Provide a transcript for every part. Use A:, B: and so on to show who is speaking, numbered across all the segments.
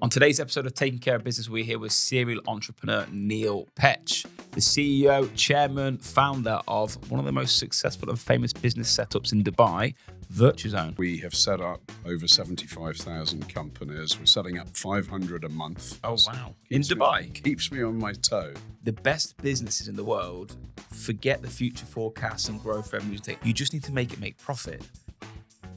A: On today's episode of Taking Care of Business, we're here with serial entrepreneur Neil Petch, the CEO, chairman, founder of one of the most successful and famous business setups in Dubai, Virtuzone.
B: We have set up over 75,000 companies. We're setting up 500 a month.
A: Oh, wow. In Dubai?
B: Keeps me on my toe.
A: The best businesses in the world, forget the future forecasts and growth revenues. You just need to make profit.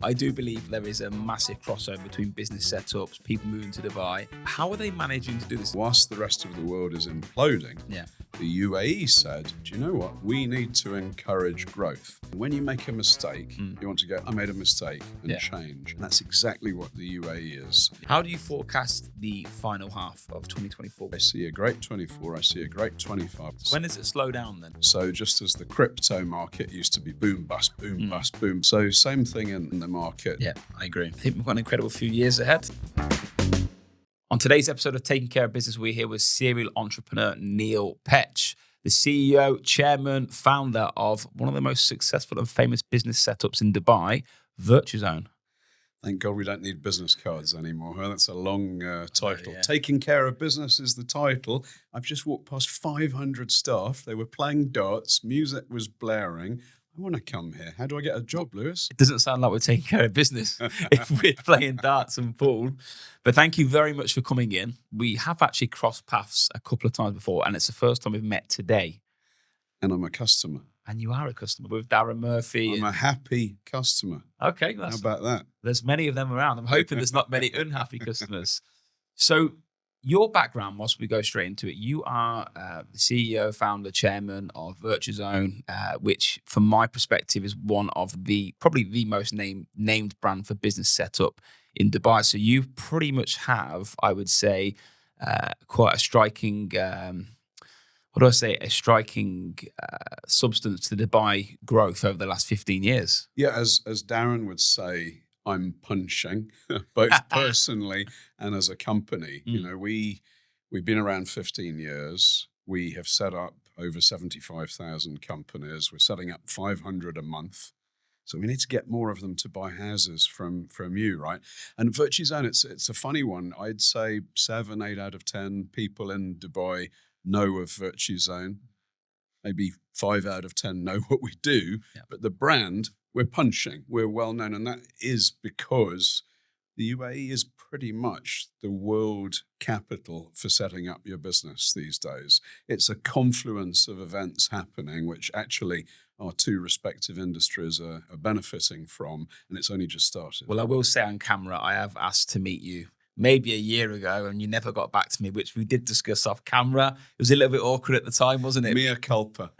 A: I do believe there is a massive crossover between business setups, people moving to Dubai. How are they managing to do this?
B: Whilst the rest of the world is imploding,
A: Yeah.
B: the UAE said, do you know what? We need to encourage growth. When you make a mistake, you want to go, I made a mistake and change. And that's exactly what the UAE is.
A: How do you forecast the final half of 2024?
B: I see a great 24. I see a great 25.
A: When does it slow down then?
B: So just as the crypto market used to be boom, bust, boom, bust, boom. So same thing in the market.
A: Yeah, I agree. I think we've got an incredible few years ahead. On today's episode of Taking Care of Business, we're here with serial entrepreneur Neil Petch, the CEO, chairman, founder of one of the most successful and famous business setups in Dubai, Virtuzone.
B: Thank God we don't need business cards anymore. Huh? That's a long title.
A: Yeah.
B: Taking Care of Business is the title. I've just walked past 500 staff. They were playing darts. Music was blaring. I want to come here. How do I get a job, Lewis?
A: It doesn't sound like we're taking care of business if we're playing darts and pool. But thank you very much for coming in. We have actually crossed paths a couple of times before, and it's the first time we've met today.
B: And I'm a customer.
A: And you are a customer with Darren Murphy.
B: I'm a happy customer.
A: Okay.
B: How about that?
A: There's many of them around. I'm hoping there's not many unhappy customers. So your background, whilst we go straight into it, you are the CEO, founder, chairman of Virtuzone, which from my perspective is one of probably the most named brand for business setup in Dubai. So you pretty much have, I would say, quite a striking, substance to Dubai growth over the last 15 years.
B: Yeah, as Darren would say, I'm punching, both personally and as a company. You know, we've been around 15 years. We have set up over 75,000 companies. We're setting up 500 a month. So we need to get more of them to buy houses from you, right? And Virtuzone, it's a funny one. I'd say 7, 8 out of 10 people in Dubai know of Virtuzone. Maybe 5 out of 10 know what we do. Yeah. But the brand, we're punching, we're well known. And that is because the UAE is pretty much the world capital for setting up your business these days. It's a confluence of events happening, which actually our two respective industries are benefiting from. And it's only just started.
A: Well, I will say on camera, I have asked to meet you maybe a year ago, and you never got back to me, which we did discuss off camera. It was a little bit awkward at the time, wasn't it?
B: Mea culpa.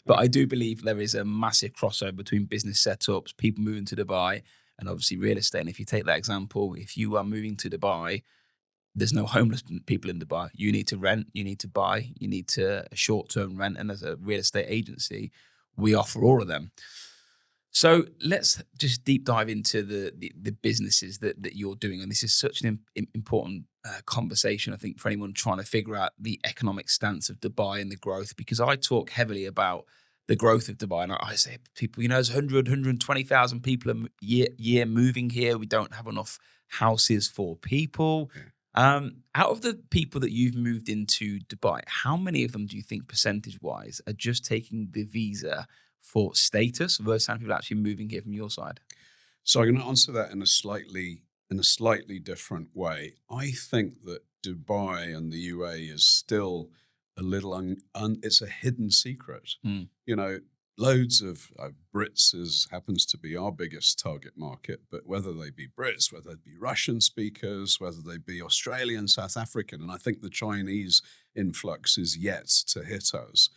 A: But I do believe there is a massive crossover between business setups, people moving to Dubai, and obviously real estate. And if you take that example, if you are moving to Dubai, there's no homeless people in Dubai. You need to rent, you need to buy, you need to a short-term rent. And as a real estate agency, we offer all of them. So let's just deep dive into the businesses that you're doing. And this is such an important conversation, I think, for anyone trying to figure out the economic stance of Dubai and the growth, because I talk heavily about the growth of Dubai. And I say to people, there's 120,000 people a year moving here. We don't have enough houses for people. Yeah. Out of the people that you've moved into Dubai, how many of them do you think percentage-wise are just taking the visa for status versus people actually moving here from your side?
B: So I'm going to answer that in a slightly different way. I think that Dubai and the UAE is still a little it's a hidden secret. Loads of Brits happens to be our biggest target market, but whether they be Brits, whether they be Russian speakers, whether they be Australian, South African, and I think the Chinese influx is yet to hit us.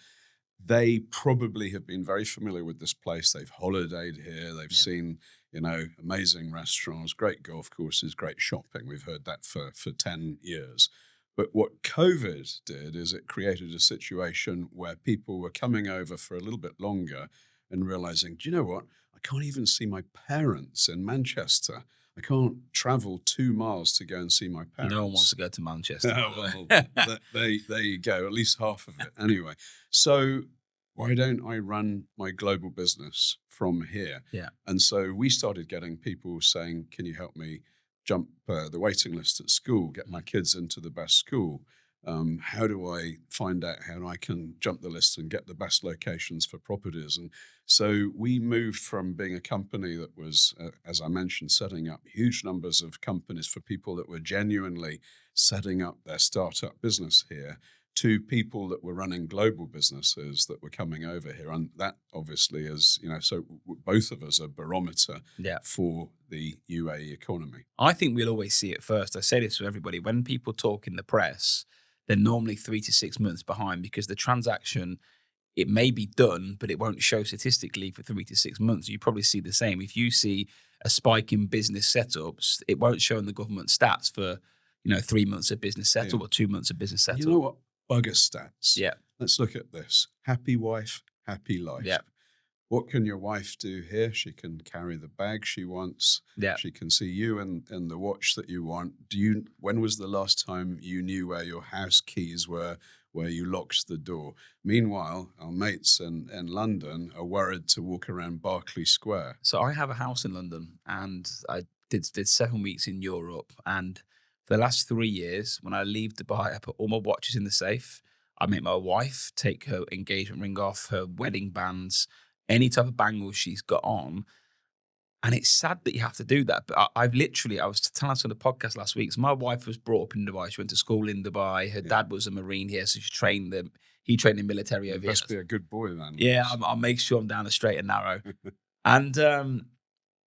B: They probably have been very familiar with this place. They've holidayed here. They've seen, amazing restaurants, great golf courses, great shopping. We've heard that for 10 years. But what COVID did is it created a situation where people were coming over for a little bit longer and realizing, do you know what? I can't even see my parents in Manchester. I can't travel 2 miles to go and see my parents.
A: No one wants to go to Manchester.
B: There you go, at least half of it. Anyway, so why don't I run my global business from here?
A: Yeah.
B: And so we started getting people saying, can you help me jump the waiting list at school, get my kids into the best school? How do I find out how I can jump the list and get the best locations for properties? And so we moved from being a company that was, as I mentioned, setting up huge numbers of companies for people that were genuinely setting up their startup business here, to people that were running global businesses that were coming over here. And that obviously is, so both of us are barometer for the UAE economy.
A: I think we'll always see it first. I say this to everybody. When people talk in the press, they're normally 3 to 6 months behind, because the transaction, it may be done, but it won't show statistically for 3 to 6 months. You probably see the same. If you see a spike in business setups, it won't show in the government stats for 3 months of business setup or 2 months of business setup.
B: You know what? Bugger stats.
A: Yeah.
B: Let's look at this. Happy wife, happy life.
A: Yeah.
B: What can your wife do here? She can carry the bag she wants.
A: Yeah.
B: She can see you in the watch that you want. When was the last time you knew where your house keys were, where you locked the door? Meanwhile, our mates in London are worried to walk around Berkeley Square.
A: So I have a house in London, and I did 7 weeks in Europe. And for the last 3 years, when I leave Dubai, I put all my watches in the safe. I make my wife take her engagement ring off, her wedding bands, any type of bangles she's got on. And it's sad that you have to do that. But I was telling us on the podcast last week, so my wife was brought up in Dubai. She went to school in Dubai. Her dad was a Marine here, so he trained in military over here.
B: Must be a good boy then.
A: Yeah, I'll make sure I'm down the straight and narrow. And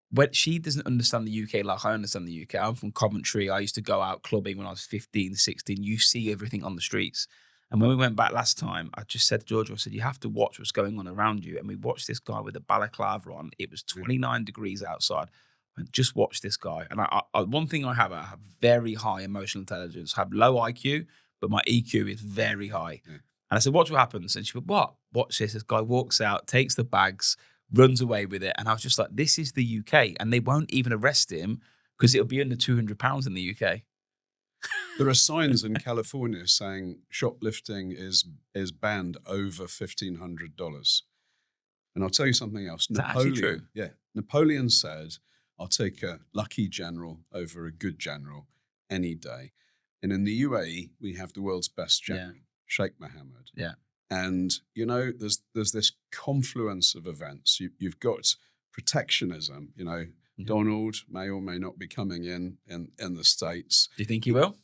A: when she doesn't understand the UK like I understand the UK. I'm from Coventry. I used to go out clubbing when I was 15, 16. You see everything on the streets. And when we went back last time, I just said to Georgia, I said, you have to watch what's going on around you. And we watched this guy with a balaclava on. It was 29 degrees outside. And just watch this guy. And one thing I have very high emotional intelligence. I have low IQ, but my EQ is very high. Yeah. And I said, watch what happens. And she went, what? Watch this. This guy walks out, takes the bags, runs away with it. And I was just like, this is the UK. And they won't even arrest him because it'll be under £200 in the UK.
B: There are signs in California saying shoplifting is banned over $1,500. And I'll tell you something else.
A: Is that actually true?
B: Yeah. Napoleon said, I'll take a lucky general over a good general any day. And in the UAE, we have the world's best general, Sheikh Mohammed.
A: Yeah.
B: And, there's this confluence of events. You've got protectionism, Donald may or may not be coming in the States.
A: Do you think he will?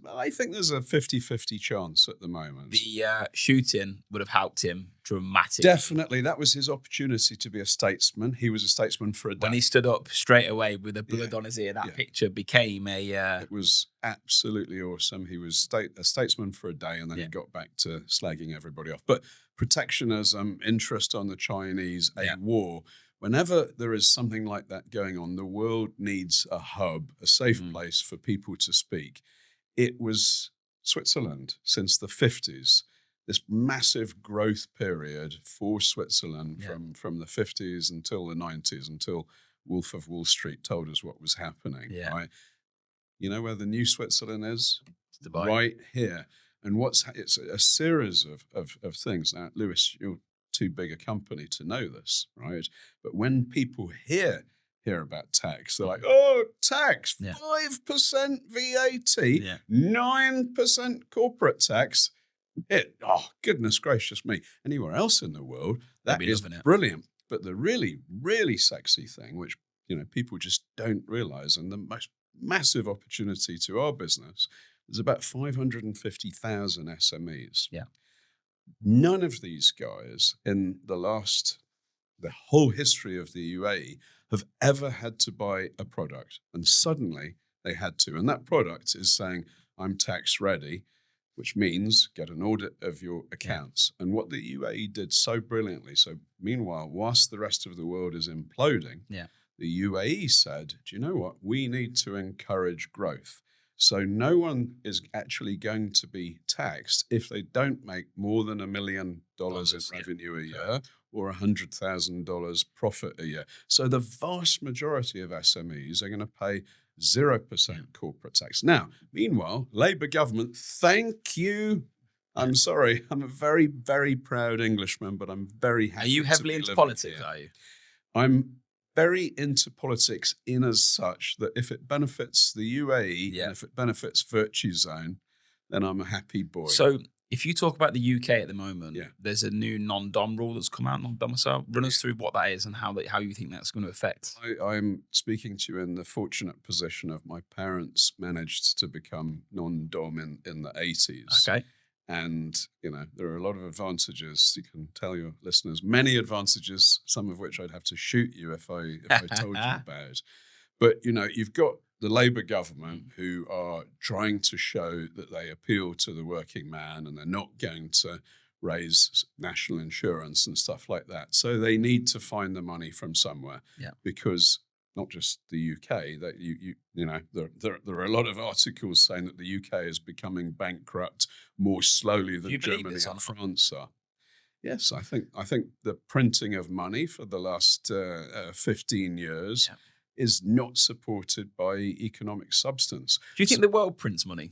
B: I think there's a 50-50 chance at the moment.
A: The shooting would have helped him dramatically.
B: Definitely. That was his opportunity to be a statesman. He was a statesman for a day.
A: When he stood up straight away with the blood on his ear, that picture became a...
B: It was absolutely awesome. He was a statesman for a day, and then he got back to slagging everybody off. But protectionism, interest on the Chinese, a war... Whenever there is something like that going on, the world needs a hub, a safe place for people to speak. It was Switzerland since the 50s, this massive growth period for Switzerland from the 50s until the 90s, until Wolf of Wall Street told us what was happening. Yeah. Right? You know where the new Switzerland is?
A: It's Dubai.
B: Right here. And it's a series of things. Now, Lewis, you're too big a company to know this, right? But when people hear about tax, they're like, oh, tax, 5% VAT, 9% corporate tax. Oh, goodness gracious me. Anywhere else in the world, that is brilliant. But the really, really sexy thing, which people just don't realize, and the most massive opportunity to our business, is about 550,000 SMEs.
A: Yeah.
B: None of these guys in the whole history of the UAE have ever had to buy a product, and suddenly they had to. And that product is saying, I'm tax ready, which means get an audit of your accounts. Yeah. And what the UAE did so brilliantly, so meanwhile, whilst the rest of the world is imploding, the UAE said, do you know what? We need to encourage growth. So no one is actually going to be taxed if they don't make more than $1 million in revenue a year or $100,000 profit a year. So the vast majority of SMEs are going to pay 0% corporate tax. Now, meanwhile, Labour government, thank you. I'm sorry. I'm a very, very proud Englishman, but I'm very happy.
A: Are you heavily into politics, are you?
B: I'm very into politics in as such that if it benefits the UAE and if it benefits Virtuzone, then I'm a happy boy.
A: So if you talk about the UK at the moment, there's a new non-dom rule that's come out, non-domicile. Run us through what that is and how you think that's going to affect.
B: I'm speaking to you in the fortunate position of my parents managed to become non-dom in the 80s.
A: Okay.
B: And, there are a lot of advantages. You can tell your listeners many advantages, some of which I'd have to shoot you if I told you about. But, you've got the Labour government who are trying to show that they appeal to the working man and they're not going to raise national insurance and stuff like that. So they need to find the money from somewhere because not just the UK, that there are a lot of articles saying that the UK is becoming bankrupt more slowly than Germany and France are. Yes, I think the printing of money for the last 15 years is not supported by economic substance.
A: Do you think the world prints money?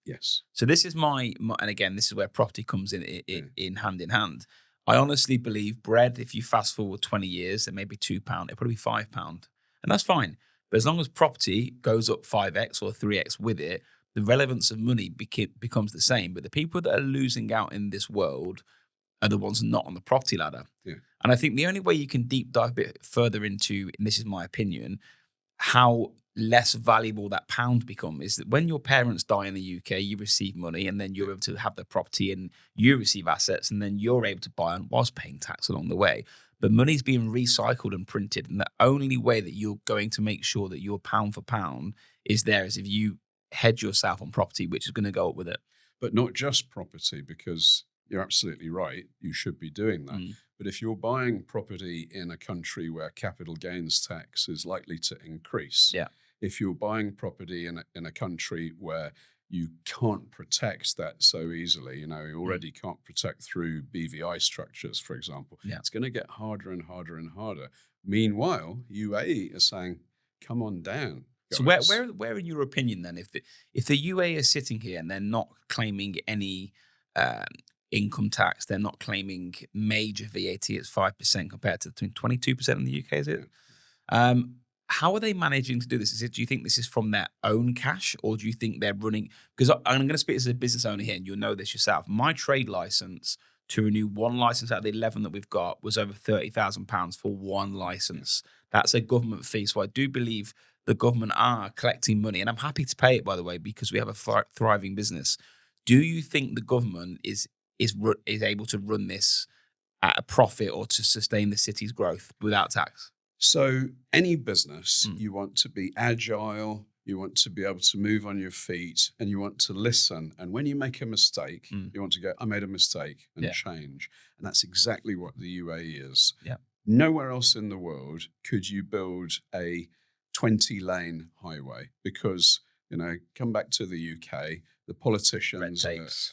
B: Yes.
A: So this is my and again, this is where property comes in hand in hand. I honestly believe bread, if you fast forward 20 years, it may be £2, it'll probably be £5. And that's fine. But as long as property goes up 5x or 3x with it, the relevance of money becomes the same. But the people that are losing out in this world are the ones not on the property ladder.
B: Yeah.
A: And I think the only way you can deep dive a bit further into, and this is my opinion, how less valuable that pound becomes is that when your parents die in the UK, you receive money and then you're able to have the property and you receive assets and then you're able to buy whilst paying tax along the way. But money's being recycled and printed. And the only way that you're going to make sure that your pound for pound is there is if you hedge yourself on property, which is going to go up with it.
B: But not just property, because you're absolutely right. You should be doing that. But if you're buying property in a country where capital gains tax is likely to increase, if you're buying property in a country where you can't protect that so easily, you already can't protect through BVI structures, for example, it's going to get harder and harder and harder. Meanwhile, UAE is saying, come on down.
A: Guys. So where in your opinion then, if the UAE is sitting here and they're not claiming any income tax, they're not claiming major VAT at 5% compared to between 22% in the UK, is it? How are they managing to do this? Do you think this is from their own cash, or do you think they're running? Because I'm going to speak as a business owner here, and you'll know this yourself. My trade license to renew one license out of the 11 that we've got was over £30,000 for one license. That's a government fee. So I do believe the government are collecting money, and I'm happy to pay it, by the way, because we have a thriving business. Do you think the government is able to run this at a profit or to sustain the city's growth without tax?
B: So any business, you want to be agile, you want to be able to move on your feet, and you want to listen. And when you make a mistake, you want to go, I made a mistake, and change. And that's exactly what the UAE is.
A: Yeah.
B: Nowhere else in the world could you build a 20-lane highway because, come back to the UK, the politicians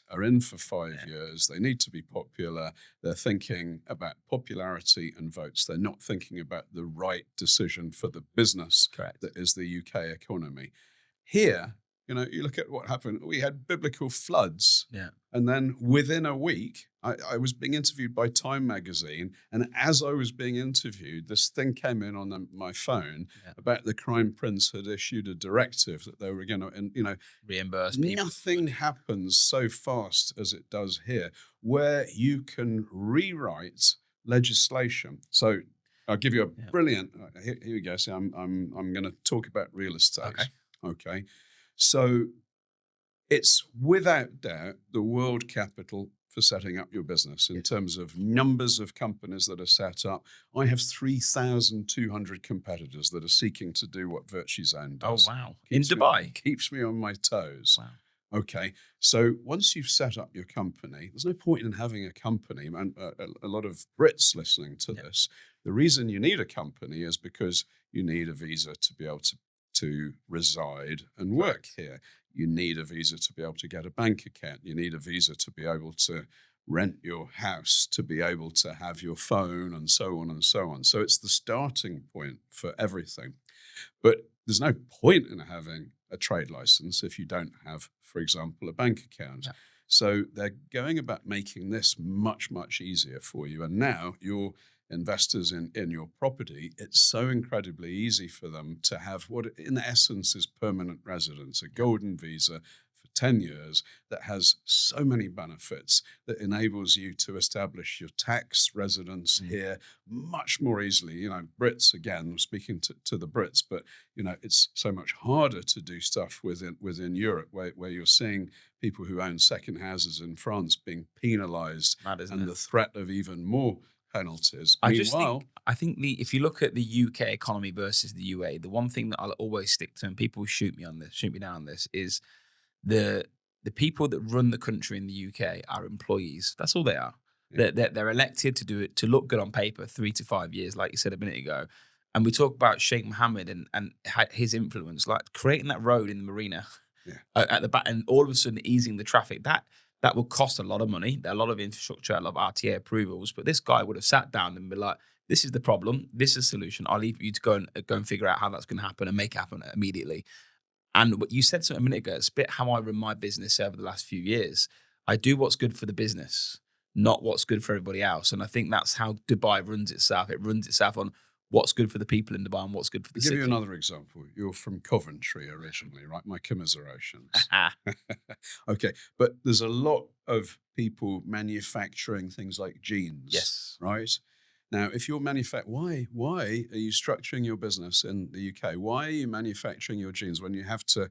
B: are in for 5 years. They need to be popular. They're thinking about popularity and votes. They're not thinking about the right decision for the business that is the UK economy. Here, you look at what happened. We had biblical floods.
A: Yeah.
B: And then within a week, I was being interviewed by Time magazine. And as I was being interviewed, this thing came in on my phone about the Crown Prince had issued a directive that they were going to,
A: reimburse people.
B: Nothing happens so fast as it does here, where you can rewrite legislation. So I'll give you a brilliant, here we go. So I'm going to talk about real estate. Okay. So it's without doubt the world capital for setting up your business in terms of numbers of companies that are set up. I have 3,200 competitors that are seeking to do what Virtuzone does.
A: Oh, wow. In Dubai?
B: Keeps me on my toes.
A: Wow.
B: Okay. So once you've set up your company, there's no point in having a company. And a lot of Brits listening to this, the reason you need a company is because you need a visa to be able to reside and work here. You need a visa to be able to get a bank account. You need a visa to be able to rent your house, to be able to have your phone, and so on and so on. So it's the starting point for everything. But there's no point in having a trade license if you don't have, for example, a bank account. So they're going about making this much, much easier for you. And now you're investors in your property, it's so incredibly easy for them to have what in essence is permanent residence, a golden visa for 10 years that has so many benefits that enables you to establish your tax residence here much more easily. You know, Brits, again, I'm speaking to the Brits, but, you know, it's so much harder to do stuff within Europe where you're seeing people who own second houses in France being penalized and the threat of even more penalties.
A: I think if you look at the UK economy versus the UAE, the one thing that I'll always stick to, and people shoot me down on this, is the people that run the country in the UK are employees. That's all they are. Yeah. They're elected to do it, to look good on paper, 3 to 5 years, like you said a minute ago. And we talk about Sheikh Mohammed and his influence, like creating that road in the marina at the back, and all of a sudden easing the traffic. That would cost a lot of money, a lot of infrastructure, a lot of RTA approvals. But this guy would have sat down and been like, this is the problem, this is the solution. I'll leave you to go and figure out how that's going to happen and make it happen immediately. And what you said something a minute ago, it's a bit how I run my business over the last few years. I do what's good for the business, not what's good for everybody else. And I think that's how Dubai runs itself. It runs itself on what's good for the people in Dubai and what's good for the city.
B: I'll give you another example. You're from Coventry originally, right? My commiserations. Okay. But there's a lot of people manufacturing things like jeans.
A: Yes.
B: Right? Now, if you're why are you structuring your business in the UK? Why are you manufacturing your jeans when you have to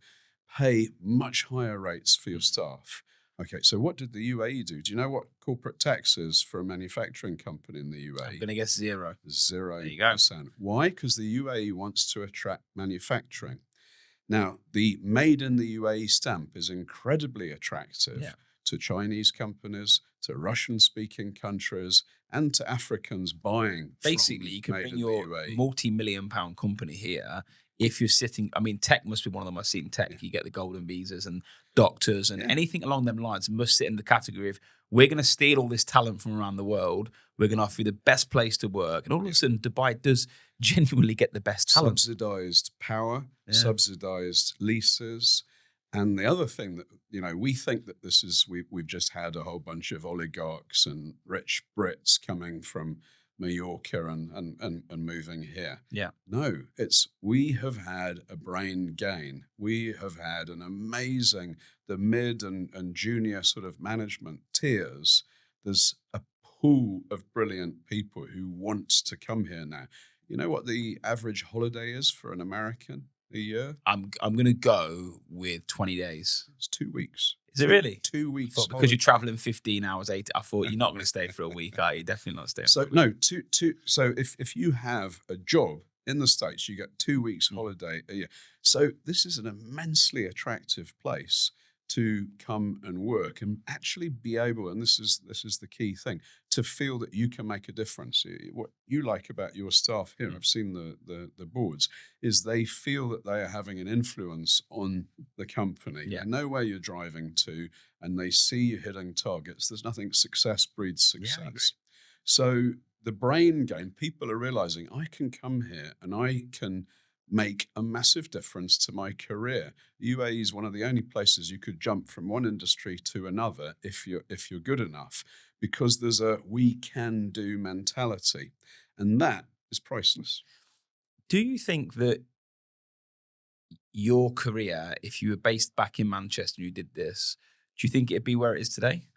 B: pay much higher rates for your staff? Okay, so what did the UAE do? Do you know what corporate tax is for a manufacturing company in the UAE?
A: I'm going to guess 0.
B: 0%.
A: There you go.
B: Why? Because the UAE wants to attract manufacturing. Now, the Made in the UAE stamp is incredibly attractive to Chinese companies, to Russian-speaking countries, and to Africans buying.
A: Basically, you can bring your multi-million-pound company here. If you're sitting, I mean, tech must be one of the most seen tech. Yeah. You get the golden visas and doctors and anything along them lines must sit in the category of, we're going to steal all this talent from around the world. We're going to offer you the best place to work. And all of a sudden, Dubai does genuinely get the best talent.
B: Subsidized power, subsidized leases. And the other thing that, you know, we think that this is, we've just had a whole bunch of oligarchs and rich Brits coming from Mallorca and moving here.
A: Yeah.
B: No, we have had a brain gain. We have had an amazing, the mid and junior sort of management tiers. There's a pool of brilliant people who want to come here now. You know what the average holiday is for an American a year?
A: I'm going to go with 20 days.
B: It's 2 weeks.
A: Is it really?
B: 2 weeks.
A: Because you're traveling 15 hours, 8. I thought you're not going to stay for a week, are you? Definitely not staying.
B: So no, so if you have a job in the States, you get 2 weeks holiday a year. So this is an immensely attractive place to come and work and actually be able, and this is the key thing, to feel that you can make a difference. What you like about your staff here, I've seen the boards, is they feel that they are having an influence on the company.
A: Yeah.
B: They know where you're driving to, and they see you hitting targets. There's nothing, success breeds success.
A: Yeah,
B: so the brain gain, people are realizing, I can come here and I can make a massive difference to my career. UAE is one of the only places you could jump from one industry to another if you're good enough, because there's a we can do mentality, and that is priceless.
A: Do you think that your career, if you were based back in Manchester and you did this, do you think it'd be where it is today?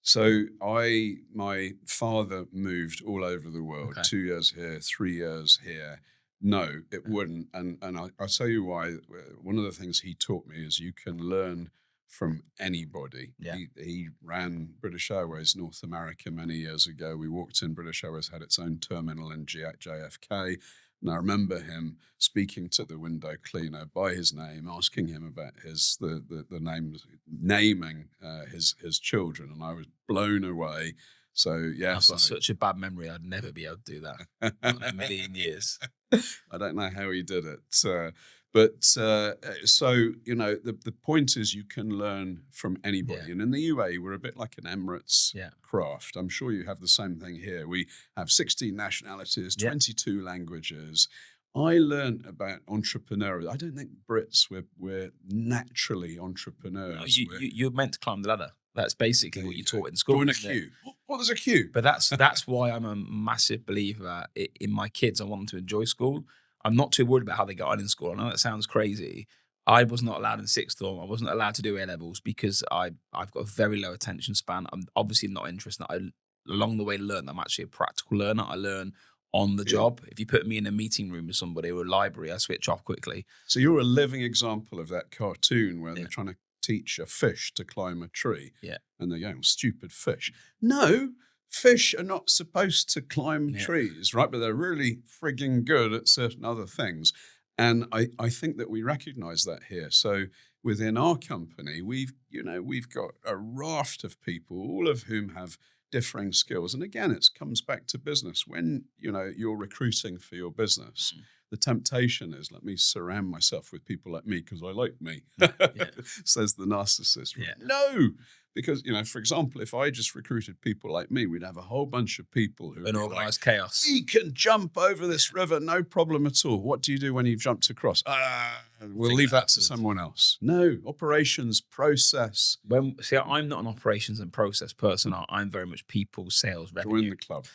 B: So my father moved all over the world, 2 years here, 3 years here. No, it wouldn't. And I'll tell you why. One of the things he taught me is you can learn from anybody.
A: Yeah.
B: He ran British Airways North America many years ago. We walked in, British Airways had its own terminal in JFK. And I remember him speaking to the window cleaner by his name, asking him about the names, naming his children. And I was blown away. So, yeah.
A: I've got such a bad memory. I'd never be able to do that. Not in a million years.
B: I don't know how he did it. So, you know, the point is you can learn from anybody. Yeah. And in the UAE, we're a bit like an Emirates craft. I'm sure you have the same thing here. We have 16 nationalities, 22 languages. I learned about entrepreneurial. I don't think Brits, we're naturally entrepreneurs.
A: You're meant to climb the ladder. That's basically
B: There
A: what
B: you
A: you
B: go.
A: taught in school.
B: Join a
A: isn't it?
B: queue. Well, there's a queue.
A: But that's why I'm a massive believer in my kids. I want them to enjoy school. I'm not too worried about how they get on in school. I know that sounds crazy. I was not allowed in sixth form. I wasn't allowed to do A levels because I've got a very low attention span. I'm obviously not interested. I along the way learned that I'm actually a practical learner. I learn on the job. If you put me in a meeting room with somebody or a library, I switch off quickly.
B: So you're a living example of that cartoon where they're trying to teach a fish to climb a tree.
A: Yeah.
B: And they're going, stupid fish. No, fish are not supposed to climb trees, right? But they're really frigging good at certain other things. And I think that we recognize that here. So within our company, we've got a raft of people, all of whom have differing skills. And again, it comes back to business. When, you're recruiting for your business, the temptation is, let me surround myself with people like me because I like me, says the narcissist.
A: Yeah.
B: No, because, for example, if I just recruited people like me, we'd have a whole bunch of people who
A: An organised chaos.
B: We can jump over this river, no problem at all. What do you do when you've jumped across? We'll leave that to someone else. No, operations, process.
A: I'm not an operations and process person. I'm very much people, sales, revenue.
B: Join the club.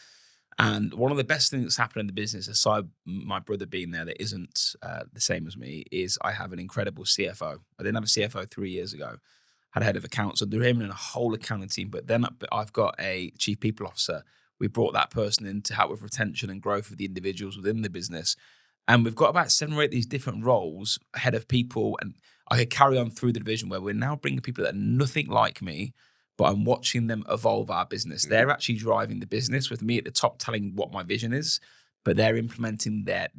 A: And one of the best things that's happened in the business, aside my brother being there that isn't the same as me, is I have an incredible CFO. I didn't have a CFO 3 years ago. Had a head of accounts, so they're aiming in a whole accounting team. But then I've got a chief people officer. We brought that person in to help with retention and growth of the individuals within the business. And we've got about 7 or 8 of these different roles, head of people. And I could carry on through the division where we're now bringing people that are nothing like me, but I'm watching them evolve our business. They're actually driving the business with me at the top, telling what my vision is, but they're implementing their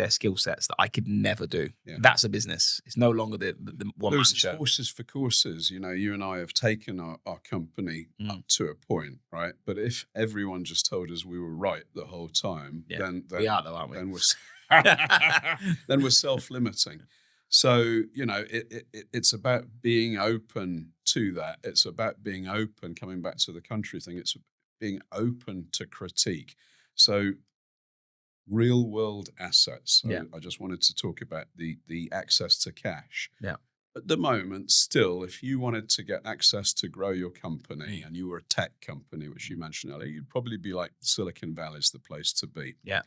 A: skill sets that I could never do. Yeah. That's a business. It's no longer the one man show.
B: Horses for courses. You and I have taken our company up to a point, right? But if everyone just told us we were right the whole time, then
A: we are though, aren't we?
B: Then we're self-limiting. So, it's about being open to that. It's about being open, coming back to the country thing. It's being open to critique. So real world assets. So I just wanted to talk about the access to cash.
A: Yeah.
B: At the moment, still, if you wanted to get access to grow your company and you were a tech company, which you mentioned earlier, you'd probably be like Silicon Valley's the place to be.
A: Yeah.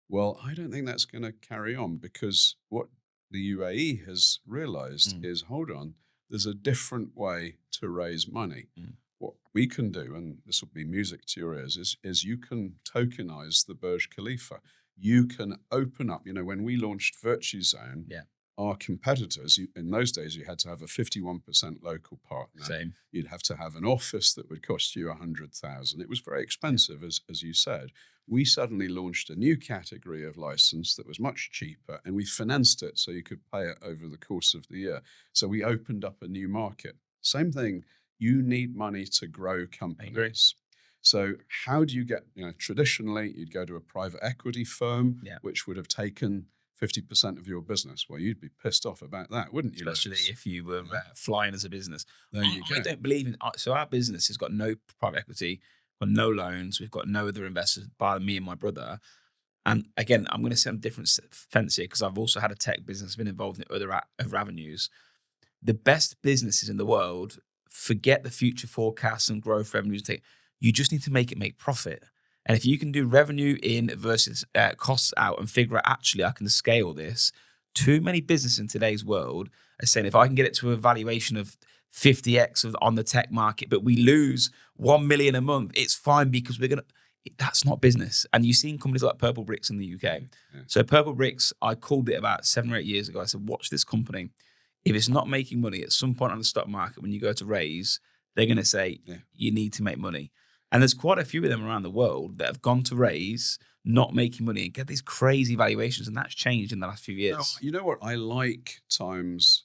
B: Well, I don't think that's going to carry on because what the UAE has realized is, hold on, there's a different way to raise money. What we can do, and this will be music to your ears, is you can tokenize the Burj Khalifa. You can open up, when we launched Virtuzone, our competitors, in those days, you had to have a 51% local partner.
A: Same.
B: You'd have to have an office that would cost you 100,000. It was very expensive, as you said. We suddenly launched a new category of license that was much cheaper, and we financed it so you could pay it over the course of the year. So we opened up a new market. Same thing. You need money to grow companies. So how do you get, traditionally you'd go to a private equity firm, which would have taken 50% of your business. Well, you'd be pissed off about that, wouldn't you?
A: Especially if you were flying as a business.
B: There you go.
A: I don't believe in, so our business has got no private equity, got no loans. We've got no other investors by me and my brother. And again, I'm going to set a different fence here because I've also had a tech business, been involved in other avenues. The best businesses in the world, forget the future forecasts and growth revenues. You just need to make profit. And if you can do revenue in versus costs out and figure out, actually, I can scale this. Too many businesses in today's world are saying, if I can get it to a valuation of 50x on the tech market, but we lose 1 million a month, it's fine because that's not business. And you've seen companies like Purple Bricks in the UK. Yeah. So Purple Bricks, I called it about 7 or 8 years ago. I said, watch this company. If it's not making money at some point on the stock market, when you go to raise, they're going to say, you need to make money. And there's quite a few of them around the world that have gone to raise, not making money, and get these crazy valuations. And that's changed in the last few years.
B: You know what? I like times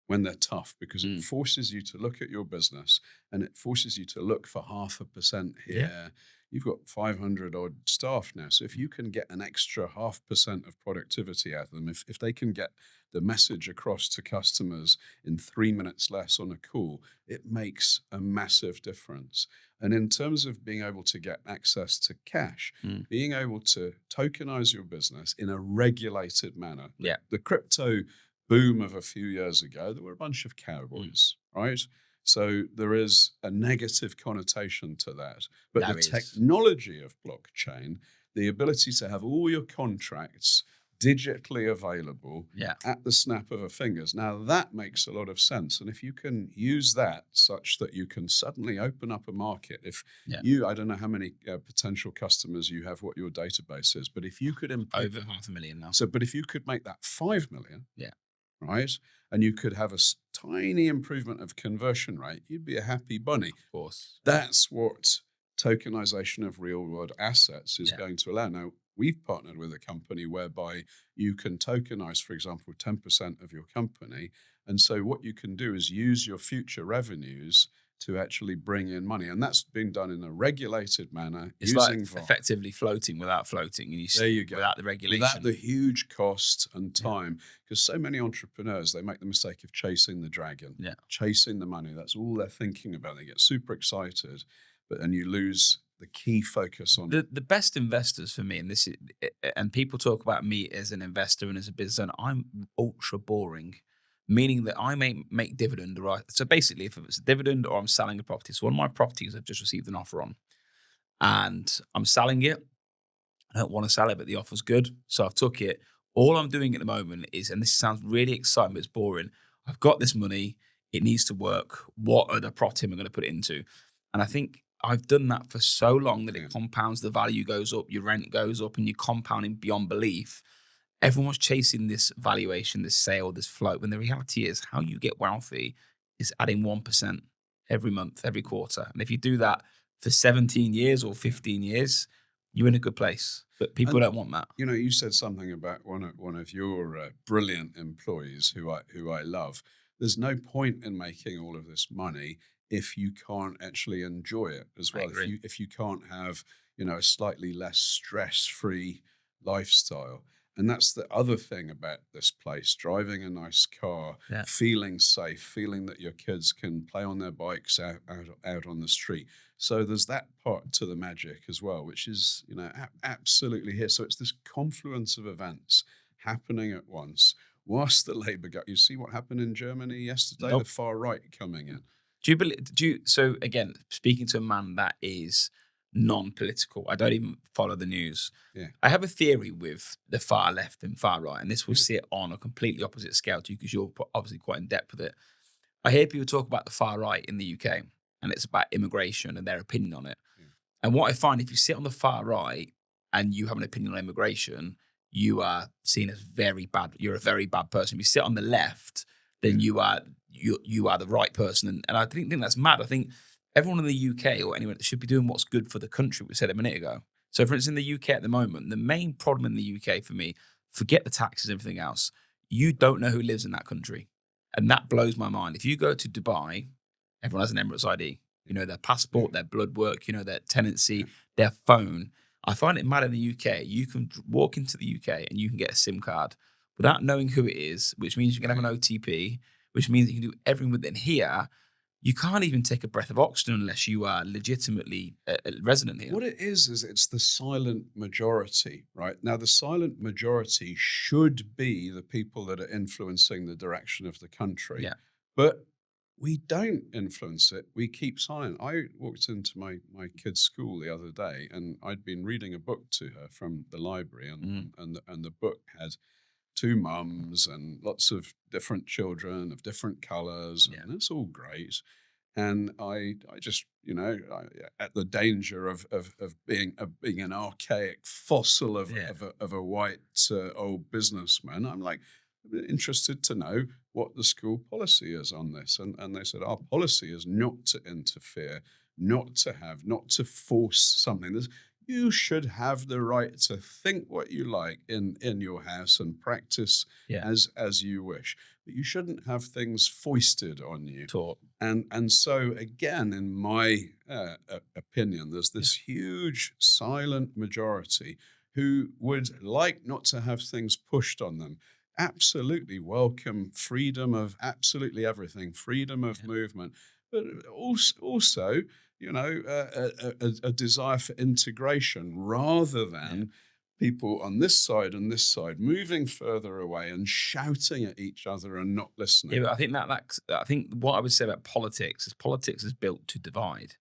B: when they're tough because it forces you to look at your business and it forces you to look for 0.5% here. Yeah. You've got 500 odd staff now. So if you can get an extra 0.5% of productivity out of them, if they can get the message across to customers in 3 minutes less on a call, it makes a massive difference. And in terms of being able to get access to cash, being able to tokenize your business in a regulated manner.
A: Yeah.
B: The crypto boom of a few years ago, there were a bunch of cowboys, right? So there is a negative connotation to that. But
A: There
B: the
A: is.
B: technology of blockchain, the ability to have all your contracts digitally available
A: Yeah.
B: at the snap of a fingers. Now that makes a lot of sense. And if you can use that such that you can suddenly open up a market, if I don't know how many potential customers you have, what your database is, but if you could improve
A: Over 500,000 now.
B: So, but if you could make that 5 million,
A: Yeah.
B: right, and you could have a tiny improvement of conversion rate, you'd be a happy bunny.
A: Of course.
B: That's what tokenization of real world assets is going to allow. Now, we've partnered with a company whereby you can tokenize, for example, 10% of your company. And so what you can do is use your future revenues to actually bring in money. And that's been done in a regulated manner.
A: It's
B: using
A: like effectively floating without floating. And
B: there you go.
A: Without the regulation.
B: Without the huge cost and time. Because so many entrepreneurs, they make the mistake of chasing the dragon, chasing the money. That's all they're thinking about. They get super excited, but then you lose the key focus on
A: the best investors for me. And people talk about me as an investor and as a business owner. I'm ultra boring. Meaning that I may make dividend, right? So basically, if it's a dividend or I'm selling a property, so one of my properties I've just received an offer on, and I'm selling it. I don't want to sell it, but the offer's good, so I've took it. All I'm doing at the moment is, and this sounds really exciting, but it's boring. I've got this money; it needs to work. What other property am I going to put it into? And I think I've done that for so long that it compounds. The value goes up, your rent goes up, and you're compounding beyond belief. Everyone's chasing this valuation, this sale, this float, when the reality is how you get wealthy is adding 1% every month, every quarter. And if you do that for 17 years or 15 years, you're in a good place. But people don't want that.
B: You know, you said something about one of your brilliant employees who I love. There's no point in making all of this money if you can't actually enjoy it as well. If you can't have, a slightly less stress-free lifestyle. And that's the other thing about this place, driving a nice car, feeling safe, feeling that your kids can play on their bikes out on the street. So there's that part to the magic as well, which is, absolutely here. So it's this confluence of events happening at once. Whilst the Labour you see what happened in Germany yesterday, the far right coming in.
A: So again, speaking to a man that is non-political, I don't even follow the news. I have a theory with the far left and far right, and this will sit on a completely opposite scale to you because you're obviously quite in depth with it. I hear people talk about the far right in the UK, and it's about immigration and their opinion on it. And what I find, if you sit on the far right and you have an opinion on immigration, you are seen as very bad. You're a very bad person. If you sit on the left, then you are the right person. And I think that's mad. I think everyone in the UK or anyone should be doing what's good for the country, we said a minute ago. So for instance, in the UK at the moment, the main problem in the UK for me, forget the taxes and everything else, you don't know who lives in that country. And that blows my mind. If you go to Dubai, everyone has an Emirates ID. You know, their passport, their blood work, their tenancy, their phone. I find it mad in the UK. You can walk into the UK and you can get a SIM card without knowing who it is, which means you can have an OTP, which means you can do everything within here. You can't even take a breath of oxygen unless you are legitimately a resident here.
B: What it is it's the silent majority, right? Now, the silent majority should be the people that are influencing the direction of the country.
A: Yeah.
B: But we don't influence it. We keep silent. I walked into my kid's school the other day, and I'd been reading a book to her from the library, and the book had two mums and lots of different children of different colors, and it's all great. And I just, at the danger of being an archaic fossil of a white old businessman, I'm like interested to know what the school policy is on this. And they said, our policy is not to interfere, not to force something. You should have the right to think what you like in your house and practice as you wish. But you shouldn't have things foisted on you. And so, again, in my opinion, there's this huge silent majority who would like not to have things pushed on them. Absolutely welcome freedom of absolutely everything, freedom of movement, but also a desire for integration rather than people on this side and this side moving further away and shouting at each other and not listening.
A: Yeah, but I think I think what I would say about politics is built to divide.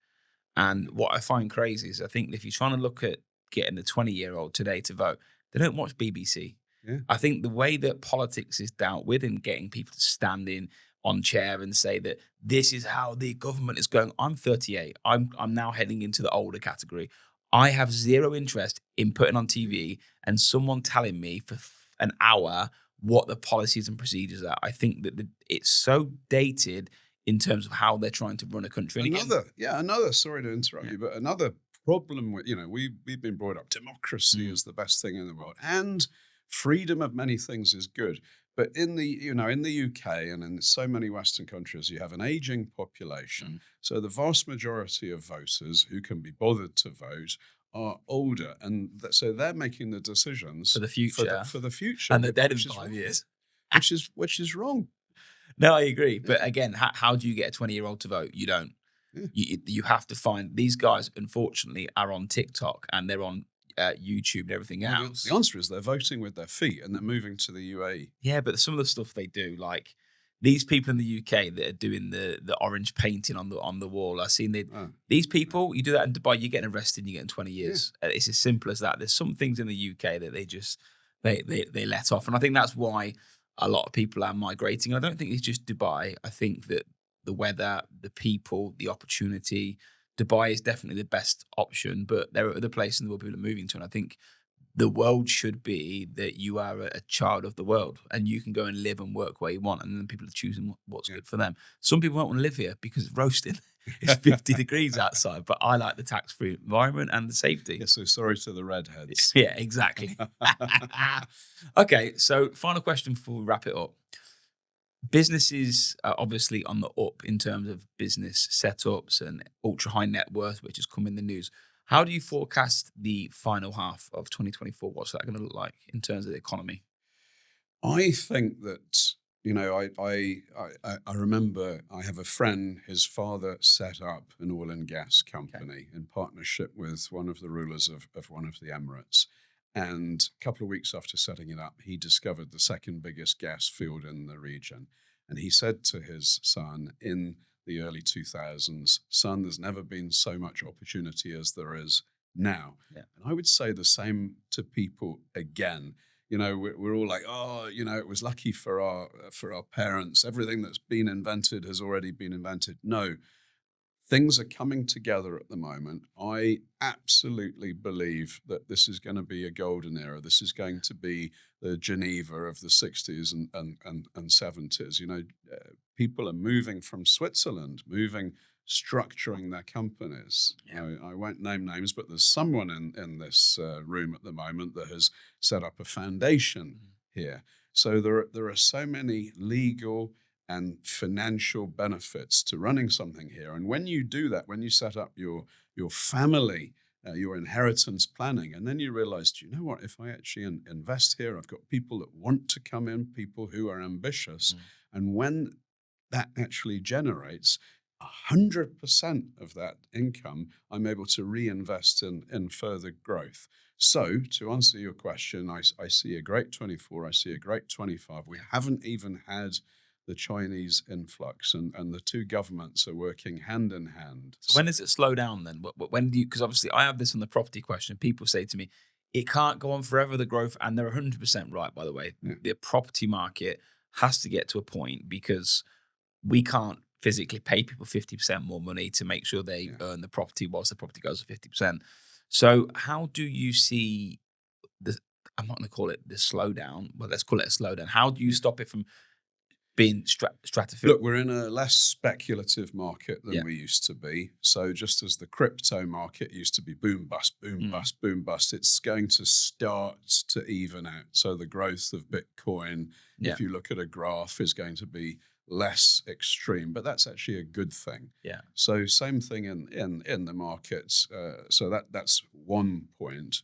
A: And what I find crazy is I think if you're trying to look at getting a 20-year-old today to vote, they don't watch BBC.
B: Yeah.
A: I think the way that politics is dealt with and getting people to stand in on chair and say that this is how the government is going. I'm 38. I'm now heading into the older category. I have zero interest in putting on TV and someone telling me for an hour what the policies and procedures are. I think that it's so dated in terms of how they're trying to run a country. And
B: Another, sorry to interrupt you, but another problem with, we've been brought up, democracy is the best thing in the world, and freedom of many things is good. But in the UK and in so many Western countries, you have an aging population. So the vast majority of voters who can be bothered to vote are older, and so they're making the decisions
A: for the future.
B: For the future,
A: and they're dead in 5 years,
B: which is wrong.
A: No, I agree. But again, how do you get a 20-year-old to vote? You don't. Yeah. You have to find these guys. Unfortunately, are on TikTok and they're on YouTube and everything else.
B: The answer is they're voting with their feet and they're moving to the UAE.
A: Yeah, but some of the stuff they do, like these people in the UK that are doing the orange painting on the wall. I've seen these people. You do that in Dubai, you're getting arrested and you're getting 20 years. Yeah. It's as simple as that. There's some things in the UK that they just they let off, and I think that's why a lot of people are migrating. I don't think it's just Dubai. I think that the weather, the people, the opportunity, Dubai is definitely the best option, but there are other places in the world people are moving to. And I think the world should be that you are a child of the world and you can go and live and work where you want. And then people are choosing what's good for them. Some people won't want to live here because it's roasting. It's 50 degrees outside, but I like the tax-free environment and the safety.
B: Yeah, so sorry to the redheads.
A: Yeah, exactly. Okay, so final question before we wrap it up. Businesses are obviously on the up in terms of business setups and ultra high net worth, which has come in the news. How do you forecast the final half of 2024? What's that going to look like in terms of the economy?
B: I think that, I remember I have a friend, his father set up an oil and gas company in partnership with one of the rulers of one of the Emirates. And a couple of weeks after setting it up, he discovered the second biggest gas field in the region. And he said to his son in the early 2000s, son, there's never been so much opportunity as there is now. Yeah. And I would say the same to people again. We're all like, it was lucky for our parents. Everything that's been invented has already been invented. No. Things are coming together at the moment. I absolutely believe that this is going to be a golden era. This is going to be the Geneva of the 60s and 70s. People are moving from Switzerland, structuring their companies. Yeah. I won't name names, but there's someone in this room at the moment that has set up a foundation here. So there are so many legal and financial benefits to running something here. And when you do that, when you set up your family, your inheritance planning, and then you realize, do you know what, if I actually invest here, I've got people that want to come in, people who are ambitious. And when that actually generates 100% of that income, I'm able to reinvest in further growth. So to answer your question, I see a great 24, I see a great 25. We haven't even had the Chinese influx, and the two governments are working hand in hand.
A: So when does it slow down then? When do you, because obviously I have this on the property question, people say to me, it can't go on forever, the growth, and they're 100% right, by the way. Yeah. The property market has to get to a point because we can't physically pay people 50% more money to make sure they earn the property whilst the property goes to 50%. So how do you see I'm not going to call it the slowdown, but let's call it a slowdown. How do you stop it from being stratospheric?
B: Look, we're in a less speculative market than we used to be. So just as the crypto market used to be boom, bust, boom, bust, boom, bust, it's going to start to even out. So the growth of Bitcoin, if you look at a graph, is going to be less extreme, but that's actually a good thing. Yeah. So same thing in the markets. So that's one point.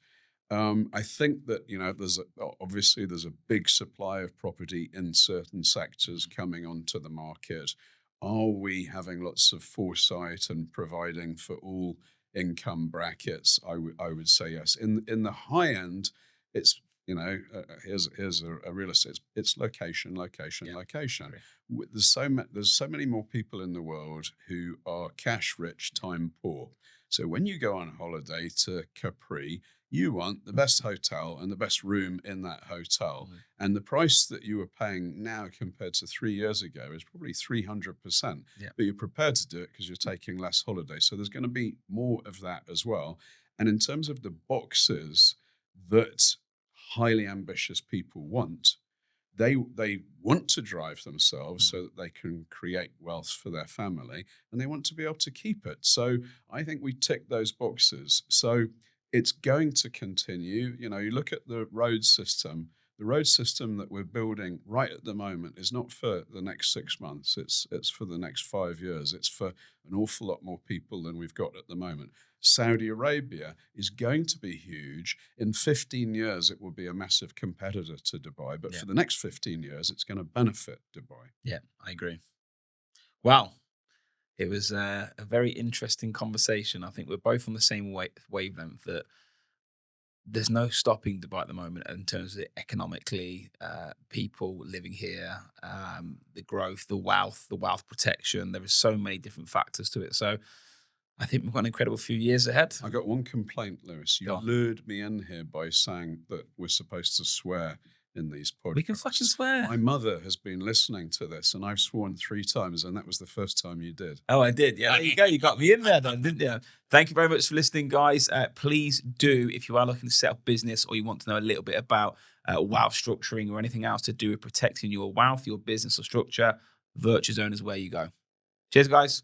B: I think that, there's a big supply of property in certain sectors coming onto the market. Are we having lots of foresight and providing for all income brackets? I would say yes. In the high end, It's, here's a real estate. It's location, location, location. There's so many more people in the world who are cash rich, time poor. So when you go on holiday to Capri, you want the best hotel and the best room in that hotel. And the price that you were paying now compared to 3 years ago is probably 300%. But you're prepared to do it because you're taking less holiday. So there's going to be more of that as well. And in terms of the boxes that highly ambitious people want, they want to drive themselves so that they can create wealth for their family, and they want to be able to keep it. So I think we tick those boxes. So it's going to continue. You look at the road system. The road system that we're building right at the moment is not for the next 6 months. It's for the next 5 years. It's for an awful lot more people than we've got at the moment. Saudi Arabia is going to be huge. In 15 years, it will be a massive competitor to Dubai. But for the next 15 years, it's going to benefit Dubai.
A: Yeah, I agree. Wow. It was a very interesting conversation. I think we're both on the same wavelength that there's no stopping Dubai at the moment in terms of economically, people living here, the growth, the wealth protection. There are so many different factors to it. So I think we've got an incredible few years ahead.
B: I got one complaint, Lewis. You lured me in here by saying that we're supposed to swear in these podcasts.
A: We can fucking swear.
B: My mother has been listening to this, and I've sworn 3 times, and that was the first time you did.
A: Oh, I did. Yeah, there you go. You got me in there then, didn't you? Thank you very much for listening, guys. Please do, if you are looking to set up business or you want to know a little bit about wealth structuring or anything else to do with protecting your wealth, your business or structure, Virtuzone is where you go. Cheers, guys.